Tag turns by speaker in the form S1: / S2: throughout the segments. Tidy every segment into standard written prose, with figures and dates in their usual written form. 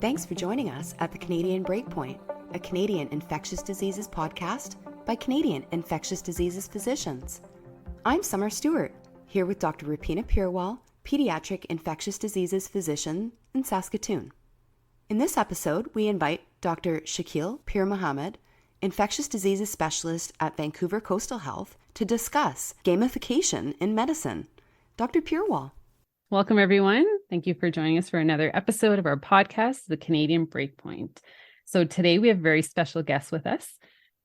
S1: Thanks for joining us at the Canadian Breakpoint, a Canadian infectious diseases podcast by Canadian Infectious Diseases Physicians. I'm Summer Stewart, here with Dr. Rupeena Purewal, Pediatric Infectious Diseases Physician in Saskatoon. In this episode, we invite Dr. Shaqil Peermohamed, Infectious Diseases Specialist at Vancouver Coastal Health, to discuss gamification in medicine. Dr. Purewal.
S2: Welcome, everyone. Thank you for joining us for another episode of our podcast, The Canadian Breakpoint. So today we have a very special guest with us,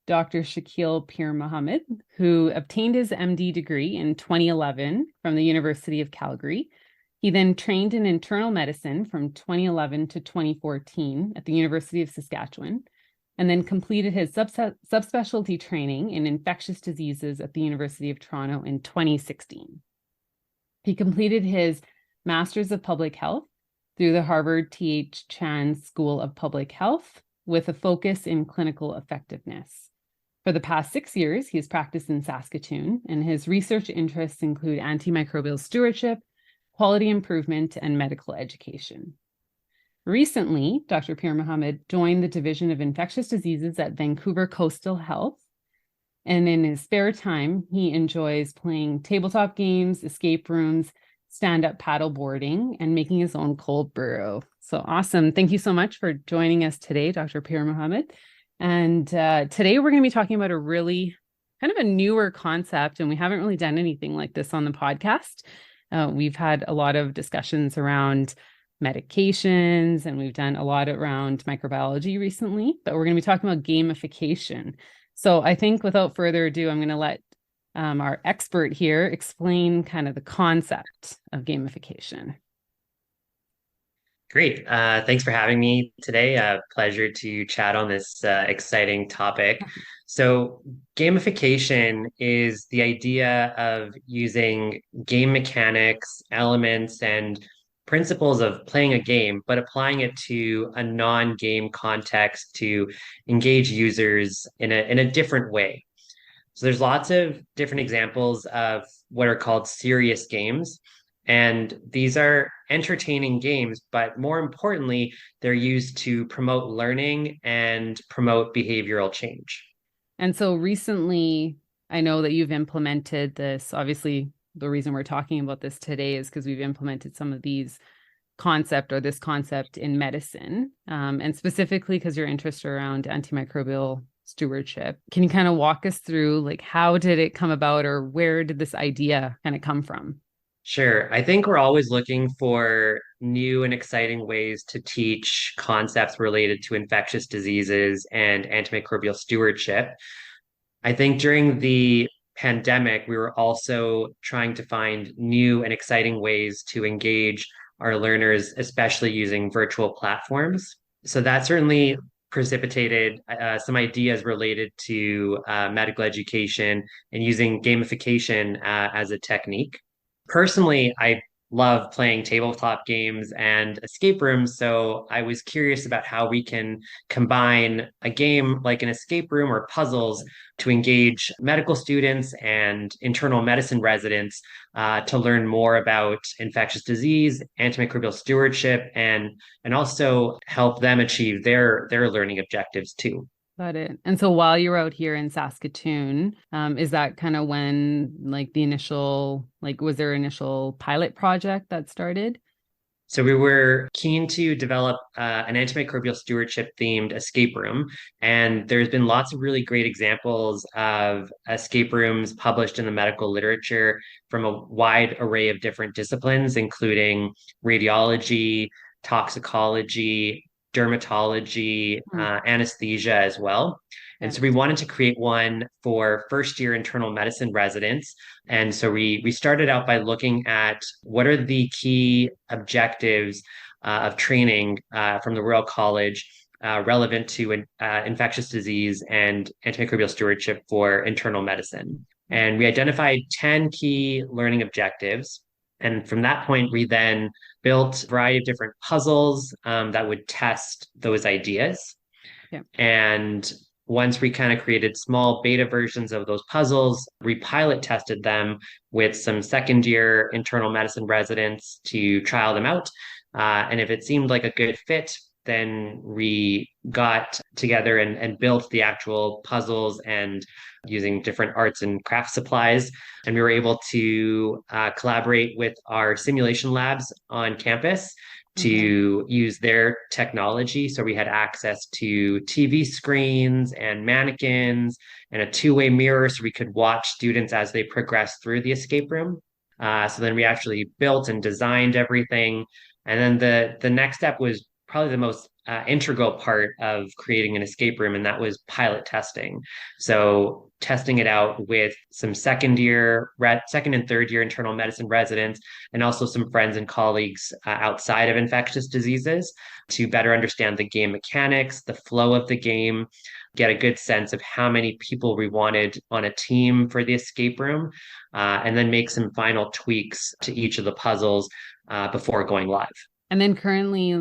S2: Dr. Shaqil Peermohamed, who obtained his MD degree in 2011 from the University of Calgary. He then trained in internal medicine from 2011 to 2014 at the University of Saskatchewan, and then completed his subspecialty training in infectious diseases at the University of Toronto in 2016. He completed his Master's of Public Health through the Harvard T.H. Chan School of Public Health with a focus in clinical effectiveness. For the past 6 years, he has practiced in Saskatoon, and his research interests include antimicrobial stewardship, quality improvement, and medical education. Recently, Dr. Peermohamed joined the Division of Infectious Diseases at Vancouver Coastal Health, and in his spare time, he enjoys playing tabletop games, escape rooms, stand-up paddle boarding, and making his own cold brew. So awesome. Thank you so much for joining us today, Dr. Peermohamed. And today we're going to be talking about a really kind of a newer concept, and we haven't really done anything like this on the podcast. We've had a lot of discussions around medications, and we've done a lot around microbiology recently, but we're going to be talking about gamification. So I think without further ado, I'm going to let our expert here explain kind of the concept of gamification.
S3: Great. Thanks for having me today. Pleasure to chat on this exciting topic. So gamification is the idea of using game mechanics, elements, and principles of playing a game, but applying it to a non-game context to engage users in a different way. So there's lots of different examples of what are called serious games. And these are entertaining games, but more importantly, they're used to promote learning and promote behavioral change.
S2: And so recently, I know that you've implemented this. Obviously, the reason we're talking about this today is because we've implemented some of this concept in medicine, and specifically because your interest around antimicrobial stewardship. Can you kind of walk us through, like, how did it come about, or where did this idea kind of come from?
S3: Sure. I think we're always looking for new and exciting ways to teach concepts related to infectious diseases and antimicrobial stewardship. I think during the pandemic, we were also trying to find new and exciting ways to engage our learners, especially using virtual platforms. So that certainly precipitated some ideas related to medical education and using gamification as a technique. Personally, I love playing tabletop games and escape rooms, so I was curious about how we can combine a game like an escape room or puzzles to engage medical students and internal medicine residents to learn more about infectious disease, antimicrobial stewardship, and also help them achieve their learning objectives too.
S2: Got it. And so while you were out here in Saskatoon, is that kind of when, like, was there an initial pilot project that started?
S3: So we were keen to develop an antimicrobial stewardship themed escape room. And there's been lots of really great examples of escape rooms published in the medical literature from a wide array of different disciplines, including radiology, toxicology, dermatology, anesthesia as well. And so we wanted to create one for first year internal medicine residents. And so we started out by looking at what are the key objectives of training from the Royal College relevant to infectious disease and antimicrobial stewardship for internal medicine. And we identified 10 key learning objectives. And from that point, we then built a variety of different puzzles that would test those ideas.
S2: Yeah.
S3: And once we kind of created small beta versions of those puzzles, we pilot tested them with some second year internal medicine residents to trial them out. And if it seemed like a good fit, then we got together and built the actual puzzles and using different arts and craft supplies. And we were able to collaborate with our simulation labs on campus to use their technology. So we had access to TV screens and mannequins and a two-way mirror so we could watch students as they progress through the escape room. So then we actually built and designed everything. And then the next step was probably the most integral part of creating an escape room, and that was pilot testing. So testing it out with some second and third year internal medicine residents, and also some friends and colleagues outside of infectious diseases to better understand the game mechanics, the flow of the game, get a good sense of how many people we wanted on a team for the escape room, and then make some final tweaks to each of the puzzles before going live.
S2: And then currently,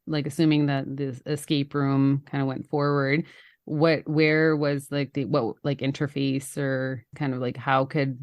S2: like assuming that this escape room kind of went forward, where was what interface, or kind of like how could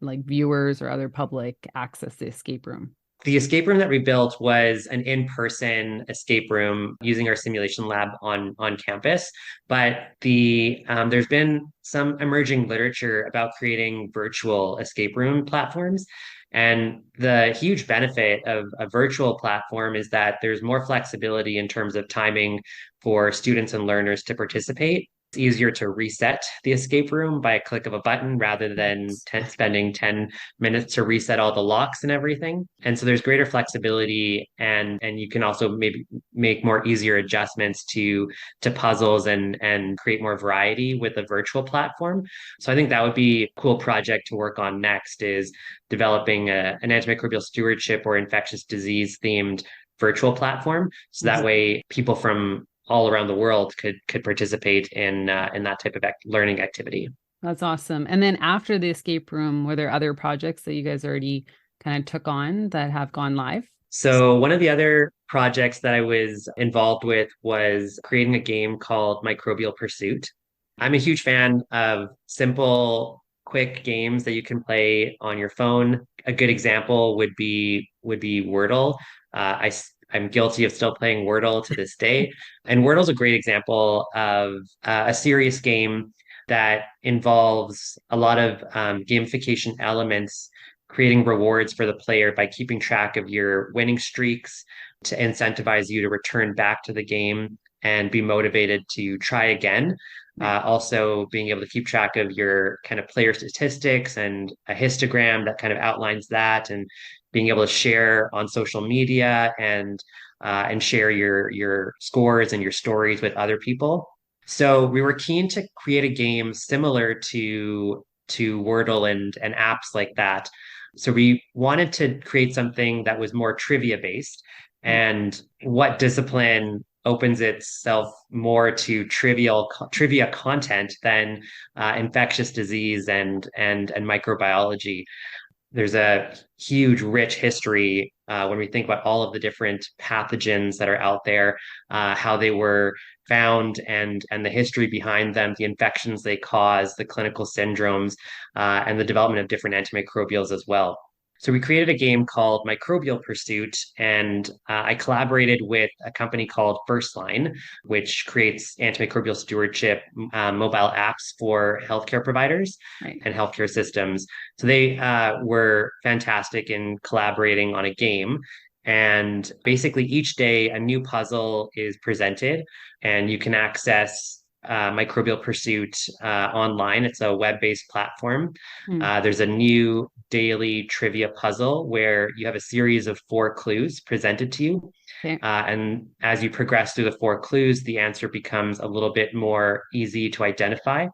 S2: like viewers or other public access the escape room?
S3: The escape room that we built was an in-person escape room using our simulation lab on campus. But there's been some emerging literature about creating virtual escape room platforms. And the huge benefit of a virtual platform is that there's more flexibility in terms of timing for students and learners to participate. It's easier to reset the escape room by a click of a button rather than spending 10 minutes to reset all the locks and everything. And so there's greater flexibility, and you can also maybe make more easier adjustments to puzzles and create more variety with a virtual platform. So I think that would be a cool project to work on next, is developing an antimicrobial stewardship or infectious disease themed virtual platform. So that way people from all around the world could participate in that type of learning activity.
S2: That's awesome. And then after the escape room, were there other projects that you guys already kind of took on that have gone live?
S3: So one of the other projects that I was involved with was creating a game called Microbial Pursuit. I'm a huge fan of simple, quick games that you can play on your phone. A good example would be Wordle. I'm guilty of still playing Wordle to this day. And Wordle's a great example of a serious game that involves a lot of gamification elements, creating rewards for the player by keeping track of your winning streaks to incentivize you to return back to the game and be motivated to try again. Also being able to keep track of your kind of player statistics and a histogram that kind of outlines that, and being able to share on social media and share your scores and your stories with other people. So we were keen to create a game similar to Wordle and apps like that. So we wanted to create something that was more trivia based. And what discipline opens itself more to trivia content than infectious disease and microbiology? There's a huge, rich history when we think about all of the different pathogens that are out there, how they were found, and the history behind them, the infections they cause, the clinical syndromes, and the development of different antimicrobials as well. So we created a game called Microbial Pursuit, and I collaborated with a company called First Line, which creates antimicrobial stewardship mobile apps for healthcare providers and healthcare systems. So they were fantastic in collaborating on a game. And basically each day a new puzzle is presented, and you can access Microbial Pursuit online. It's a web-based platform. There's a new daily trivia puzzle where you have a series of 4 clues presented to you. And as you progress through the 4 clues, the answer becomes a little bit more easy to identify.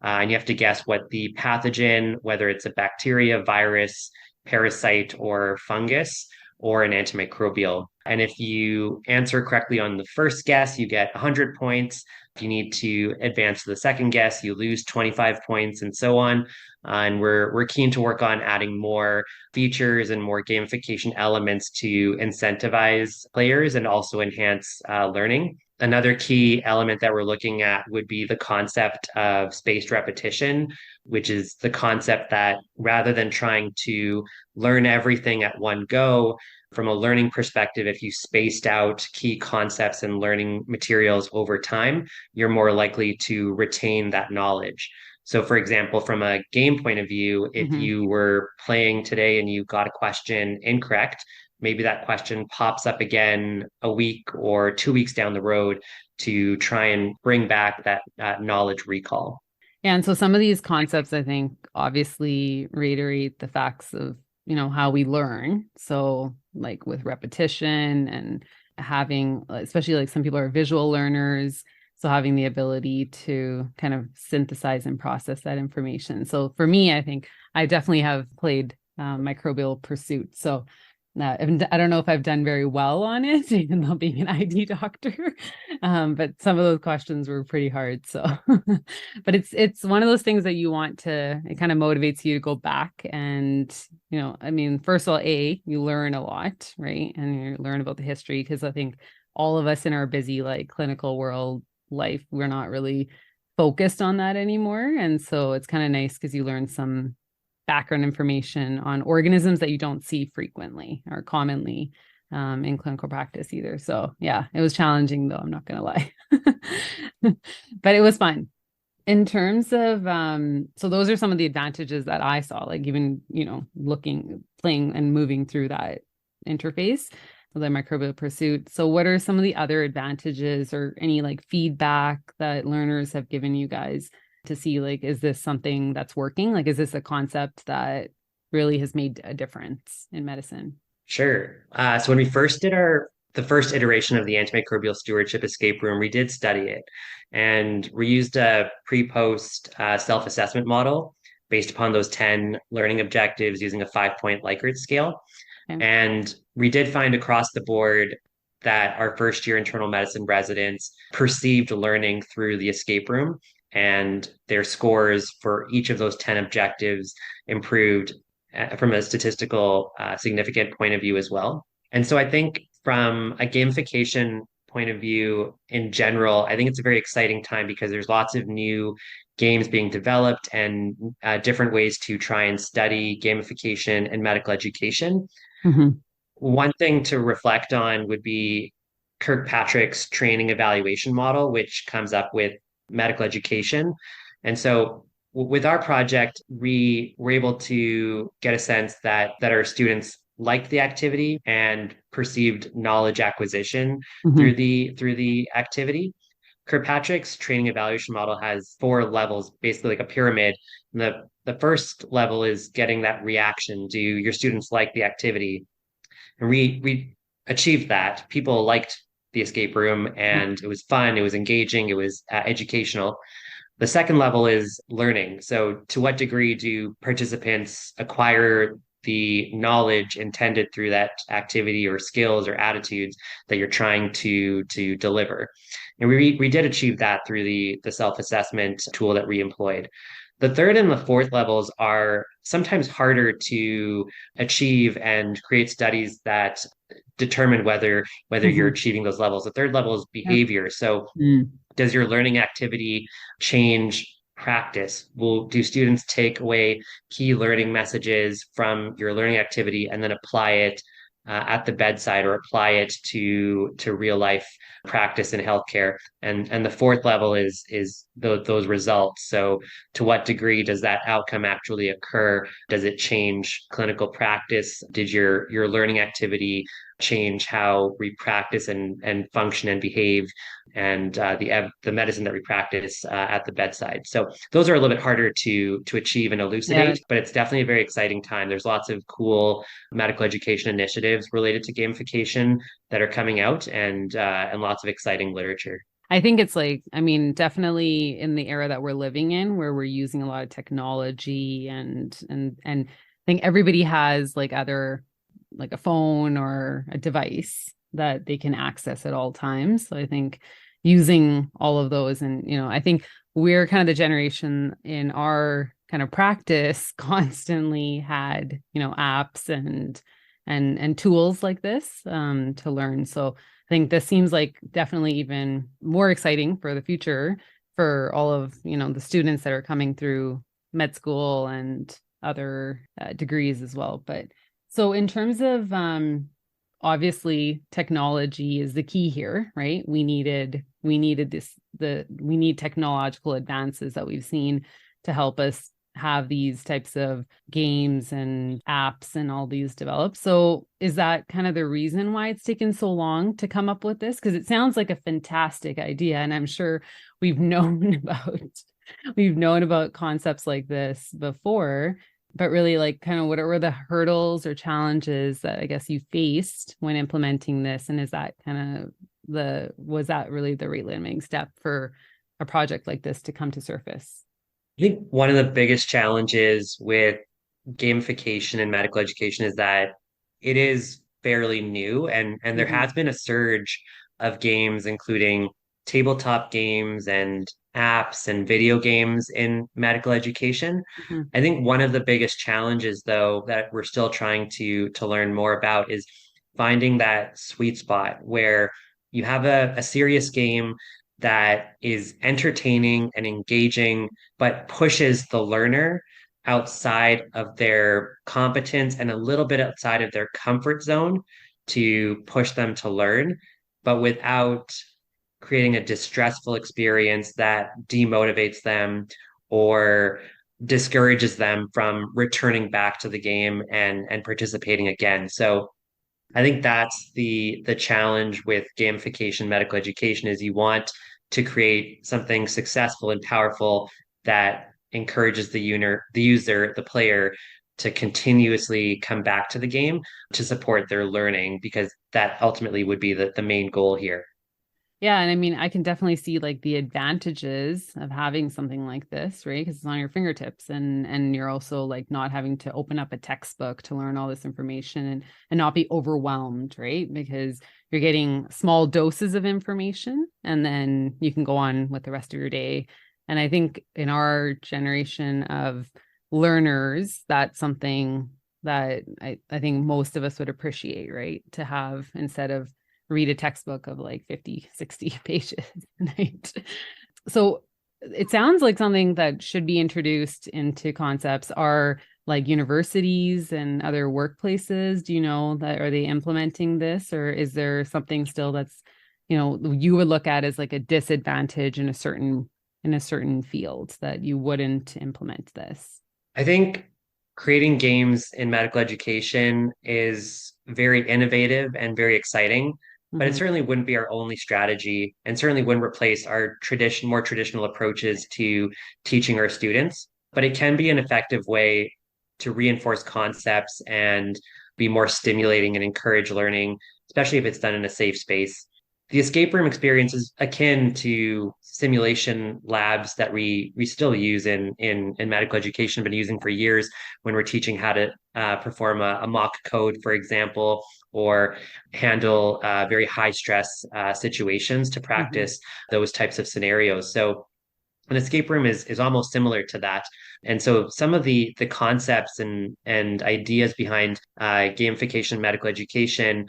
S3: And you have to guess what the pathogen, whether it's a bacteria, virus, parasite, or fungus, or an antimicrobial. And if you answer correctly on the first guess, you get 100 points. If you need to advance to the second guess, you lose 25 points, and so on. And we're keen to work on adding more features and more gamification elements to incentivize players and also enhance learning. Another key element that we're looking at would be the concept of spaced repetition, which is the concept that rather than trying to learn everything at one go, from a learning perspective, if you spaced out key concepts and learning materials over time, you're more likely to retain that knowledge. So, for example, from a game point of view, if
S2: Mm-hmm.
S3: you were playing today and you got a question incorrect, maybe that question pops up again a week or 2 weeks down the road to try and bring back that knowledge recall.
S2: Yeah, and so some of these concepts, I think, obviously reiterate the facts of, how we learn. So like with repetition and having, especially like some people are visual learners, so having the ability to kind of synthesize and process that information. So for me, I think I definitely have played Microbial Pursuit. So I don't know if I've done very well on it, even though being an ID doctor, but some of those questions were pretty hard. So, but it's one of those things that you want to, it kind of motivates you to go back and, I mean, first of all, you learn a lot, right? And you learn about the history, because I think all of us in our busy like clinical world life, we're not really focused on that anymore. And so it's kind of nice because you learn some background information on organisms that you don't see frequently or commonly in clinical practice either. So yeah, it was challenging though, I'm not going to lie, but it was fun. In terms of, so those are some of the advantages that I saw, like even, playing and moving through that interface, the Microbial Pursuit. So what are some of the other advantages or any like feedback that learners have given you guys to see, like, is this something that's working? Like, is this a concept that really has made a difference in medicine?
S3: Sure. So when we first did the first iteration of the antimicrobial stewardship escape room, we did study it, and we used a pre-post self-assessment model based upon those 10 learning objectives using a 5-point Likert scale.
S2: Okay.
S3: And we did find across the board that our first year internal medicine residents perceived learning through the escape room, and their scores for each of those 10 objectives improved from a statistical significant point of view as well. And so I think from a gamification point of view in general, I think it's a very exciting time because there's lots of new games being developed and different ways to try and study gamification and medical education.
S2: Mm-hmm.
S3: One thing to reflect on would be Kirkpatrick's training evaluation model, which comes up with medical education. And so with our project, we were able to get a sense that our students liked the activity and perceived knowledge acquisition
S2: Mm-hmm.
S3: through the activity. Kirkpatrick's training evaluation model has 4 levels, basically like a pyramid. And the first level is getting that reaction. Do your students like the activity? And we achieved that. People liked the escape room, and it was fun, it was engaging, it was educational. The second level is learning. So, to what degree do participants acquire the knowledge intended through that activity or skills or attitudes that you're trying to deliver? And we did achieve that through the self-assessment tool that we employed. The third and the fourth levels are sometimes harder to achieve and create studies that determine whether you're
S2: Mm-hmm.
S3: achieving those levels. The third level is
S2: Yep.
S3: behavior. So
S2: Mm.
S3: does your learning activity change practice? Do students take away key learning messages from your learning activity and then apply it at the bedside or apply it to real life practice in healthcare? And the fourth level is those results. So to what degree does that outcome actually occur? Does it change clinical practice? Did your learning activity change how we practice and function and behave, and the medicine that we practice at the bedside? So those are a little bit harder to achieve and
S2: Yeah.
S3: elucidate, but it's definitely a very exciting time. There's lots of cool medical education initiatives related to gamification that are coming out, and lots of exciting literature.
S2: I think it's like, I mean, definitely in the era that we're living in, where we're using a lot of technology and I think everybody has like either like a phone or a device that they can access at all times. So I think using all of those, and I think we're kind of the generation in our kind of practice constantly had apps and tools like this to learn. So think this seems like definitely even more exciting for the future for all of, the students that are coming through med school and other degrees as well. But so in terms of obviously technology is the key here, right? We need technological advances that we've seen to help us have these types of games and apps and all these developed. So is that kind of the reason why it's taken so long to come up with this? Because it sounds like a fantastic idea. And I'm sure we've known about concepts like this before, but really like kind of what were the hurdles or challenges that I guess you faced when implementing this? And is that kind of was that really the rate limiting step for a project like this to come to surface?
S3: I think one of the biggest challenges with gamification in medical education is that it is fairly new, and there has been a surge of games, including tabletop games and apps and video games in medical education.
S2: Mm-hmm.
S3: I think one of the biggest challenges, though, that we're still trying to learn more about is finding that sweet spot where you have a serious game that is entertaining and engaging, but pushes the learner outside of their competence and a little bit outside of their comfort zone to push them to learn, but without creating a distressful experience that demotivates them or discourages them from returning back to the game and participating again. So I think that's the challenge with gamification medical education is you want to create something successful and powerful that encourages the user, the player to continuously come back to the game to support their learning, because that ultimately would be the main goal here.
S2: Yeah. And I mean, I can definitely see like the advantages of having something like this, right? Because it's on your fingertips and you're also like not having to open up a textbook to learn all this information and not be overwhelmed, right? Because you're getting small doses of information and then you can go on with the rest of your day. And I think in our generation of learners, that's something that I think most of us would appreciate, right? To have instead of read a textbook of like 50, 60 pages, right? So it sounds like something that should be introduced into concepts are like universities and other workplaces. Do you know that, are they implementing this, or is there something still that's, you would look at as like a disadvantage in a certain field that you wouldn't implement this?
S3: I think creating games in medical education is very innovative and very exciting, but it
S2: Mm-hmm.
S3: certainly wouldn't be our only strategy and certainly wouldn't replace our more traditional approaches to teaching our students. But it can be an effective way to reinforce concepts and be more stimulating and encourage learning, especially if it's done in a safe space. The escape room experience is akin to simulation labs that we still use in medical education, been using for years when we're teaching how to perform a mock code, for example, or handle very high stress situations to
S2: Mm-hmm.
S3: practice those types of scenarios. So an escape room is almost similar to that. And so some of the concepts and ideas behind gamification medical education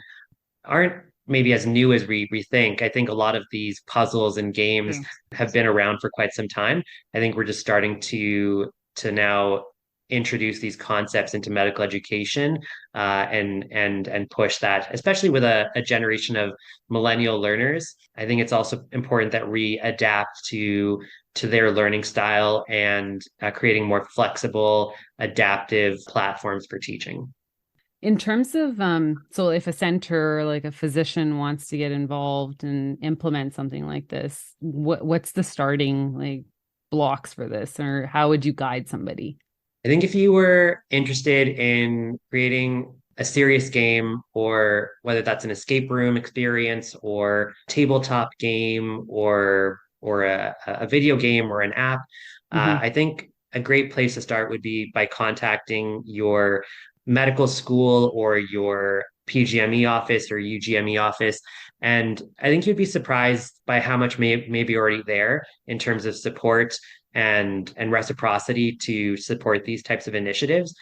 S3: aren't maybe as new as we think. I think a lot of these puzzles and games
S2: True.
S3: have been around for quite some time. I think we're just starting to now introduce these concepts into medical education and push that, especially with a generation of millennial learners. I think it's also important that we adapt to their learning style and creating more flexible, adaptive platforms for teaching.
S2: In terms of, so if a center, like a physician wants to get involved and implement something like this, what's the starting like blocks for this, or how would you guide somebody?
S3: I think if you were interested in creating a serious game, or whether that's an escape room experience or tabletop game or a video game or an app,
S2: Mm-hmm.
S3: I think a great place to start would be by contacting your medical school or your PGME office or UGME office. And I think you'd be surprised by how much may be already there in terms of support and reciprocity to support these types of initiatives.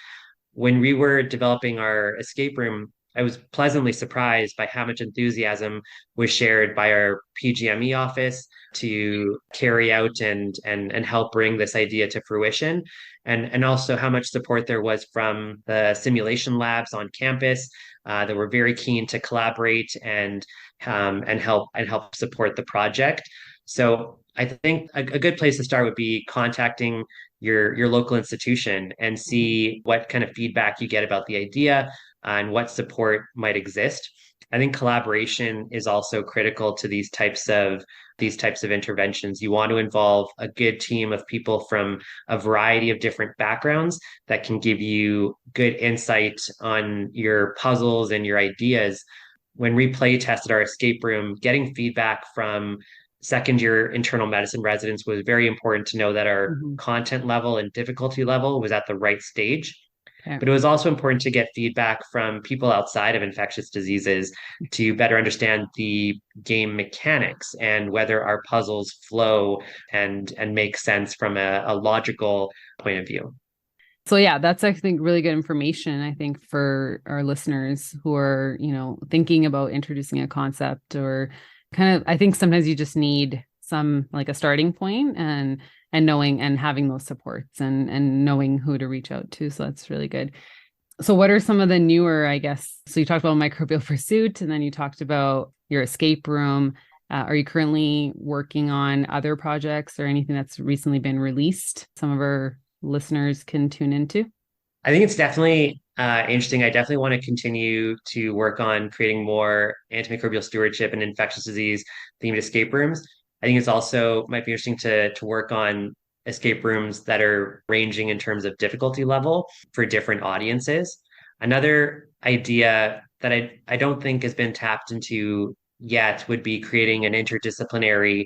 S3: When we were developing our escape room, I was pleasantly surprised by how much enthusiasm was shared by our PGME office to carry out and help bring this idea to fruition, and also how much support there was from the simulation labs on campus that were very keen to collaborate and help support the project. So I think a good place to start would be contacting your local institution and see what kind of feedback you get about the idea and what support might exist. I think collaboration is also critical to these types of interventions. You want to involve a good team of people from a variety of different backgrounds that can give you good insight on your puzzles and your ideas. When we play tested our escape room, getting feedback from second year internal medicine residents was very important to know that our
S2: Mhm.
S3: content level and difficulty level was at the right stage.
S2: Okay.
S3: But it was also important to get feedback from people outside of infectious diseases to better understand the game mechanics and whether our puzzles flow and make sense from a logical point of view.
S2: So yeah, that's, I think, really good information, I think, for our listeners who are, thinking about introducing a concept, or kind of, I think sometimes you just need some, like, a starting point, and knowing and having those supports, and knowing who to reach out to. So that's really good. So what are some of the newer, I guess, so you talked about Microbial Pursuit, and then you talked about your escape room. Are you currently working on other projects or anything that's recently been released some of our listeners can tune into?
S3: I think it's definitely interesting. I definitely want to continue to work on creating more antimicrobial stewardship and infectious disease themed escape rooms. I think it's also might be interesting to work on escape rooms that are ranging in terms of difficulty level for different audiences. Another idea that I don't think has been tapped into yet would be creating an interdisciplinary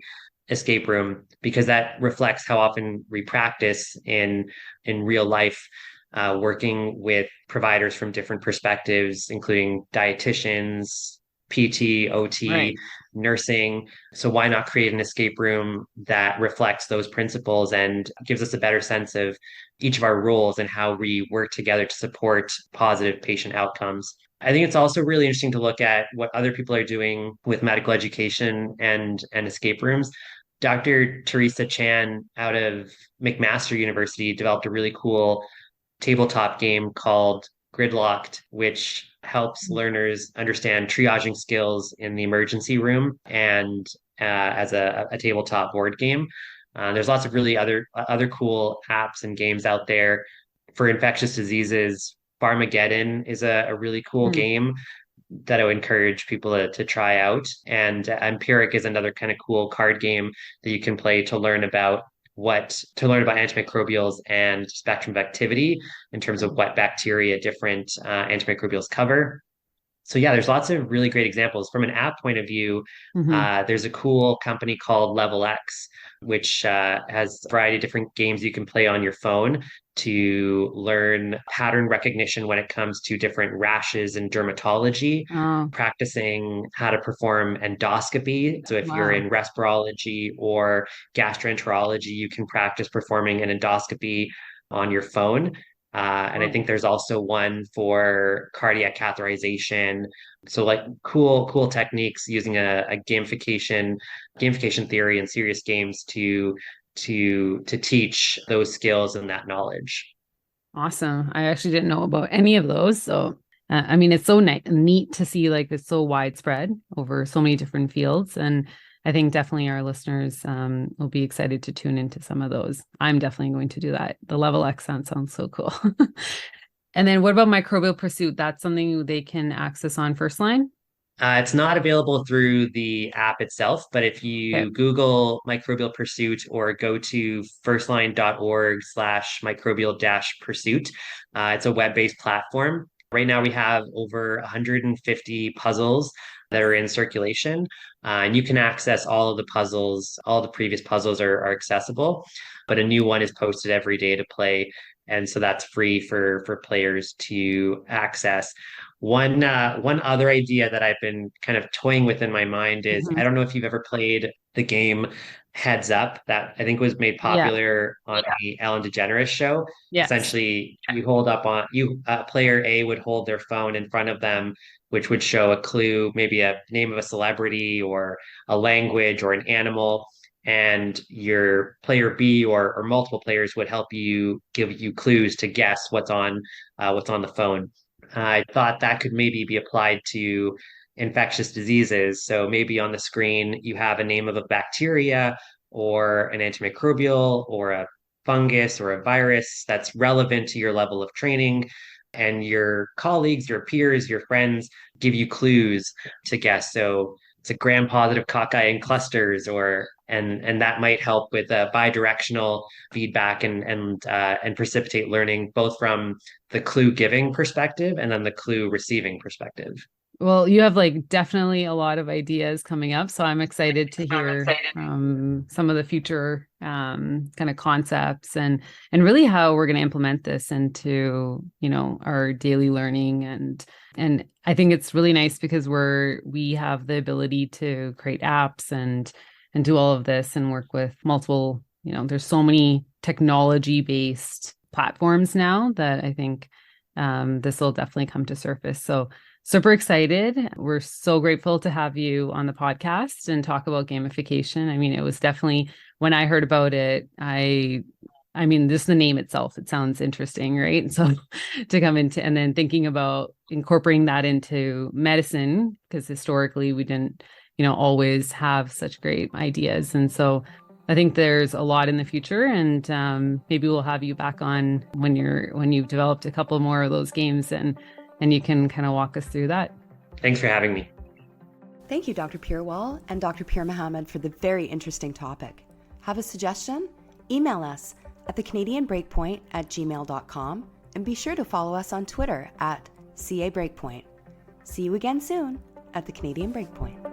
S3: escape room, because that reflects how often we practice in real life, working with providers from different perspectives, including dietitians, PT, OT,
S2: Right.
S3: nursing. So why not create an escape room that reflects those principles and gives us a better sense of each of our roles and how we work together to support positive patient outcomes. I think it's also really interesting to look at what other people are doing with medical education and escape rooms. Dr. Teresa Chan out of McMaster University developed a really cool tabletop game called Gridlocked, which helps learners understand triaging skills in the emergency room and as a tabletop board game. There's lots of really other cool apps and games out there for infectious diseases. Pharmageddon is a really cool
S2: Hmm.
S3: game that I would encourage people to try out. And Empiric is another kind of cool card game that you can play to learn about antimicrobials and spectrum of activity in terms of what bacteria different antimicrobials cover. So yeah, there's lots of really great examples. From an app point of view,
S2: Mhm.
S3: there's a cool company called Level X, which has a variety of different games you can play on your phone to learn pattern recognition when it comes to different rashes and dermatology,
S2: Oh,
S3: practicing how to perform endoscopy. So if you're
S2: wow.
S3: in respirology or gastroenterology, you can practice performing an endoscopy on your phone. And I
S2: Wow.
S3: think there's also one for cardiac catheterization. So like cool techniques using a gamification theory and serious games to teach those skills and that knowledge.
S2: Awesome. I actually didn't know about any of those. So, I mean, it's so neat to see, like, it's so widespread over so many different fields. And I think definitely our listeners will be excited to tune into some of those. I'm definitely going to do that. The Level X sounds so cool. And then what about Microbial Pursuit? That's something they can access on First Line?
S3: It's not available through the app itself, but if
S2: Okay.
S3: you Google microbial pursuit or go to firstline.org/microbial-pursuit, it's a web-based platform. Right now, we have over 150 puzzles that are in circulation, and you can access all of the puzzles. All the previous puzzles are accessible, but a new one is posted every day to play. And so that's free for players to access. One other idea that I've been kind of toying with in my mind is, I
S2: Mhm.
S3: don't know if you've ever played the game Heads Up that I think was made
S2: Yeah.
S3: popular on the Ellen DeGeneres show.
S2: Yes.
S3: Essentially, you hold up on you player A would hold their phone in front of them, which would show a clue, maybe a name of a celebrity or a language or an animal. And your player B or multiple players would help you give you clues to guess what's on the phone. I thought that could maybe be applied to infectious diseases. So maybe on the screen you have a name of a bacteria or an antimicrobial or a fungus or a virus that's relevant to your level of training. And your colleagues, your peers, your friends give you clues to guess. So it's a gram-positive cocci in clusters, or and that might help with bidirectional feedback and precipitate learning, both from the clue giving perspective and then the clue receiving perspective.
S2: Well, you have like definitely a lot of ideas coming up, so I'm excited to hear some of the future kind of concepts and really how we're going to implement this into, you know, our daily learning. And I think it's really nice because we have the ability to create apps and do all of this and work with multiple, you know, there's so many technology-based platforms now that I think this will definitely come to surface. So super excited. We're so grateful to have you on the podcast and talk about gamification. I mean, it was definitely, when I heard about it, I mean, just the name itself, it sounds interesting, right? So to come into, and then thinking about incorporating that into medicine, because historically we didn't, you know, always have such great ideas. And so I think there's a lot in the future, and maybe we'll have you back on when you've developed a couple more of those games and you can kind of walk us through that.
S3: Thanks for having me.
S1: Thank you, Dr. Purewal and Dr. Peermohamed, for the very interesting topic. Have a suggestion? Email us at thecanadianbreakpoint@gmail.com and be sure to follow us on Twitter at CA Breakpoint. See you again soon at the Canadian Breakpoint.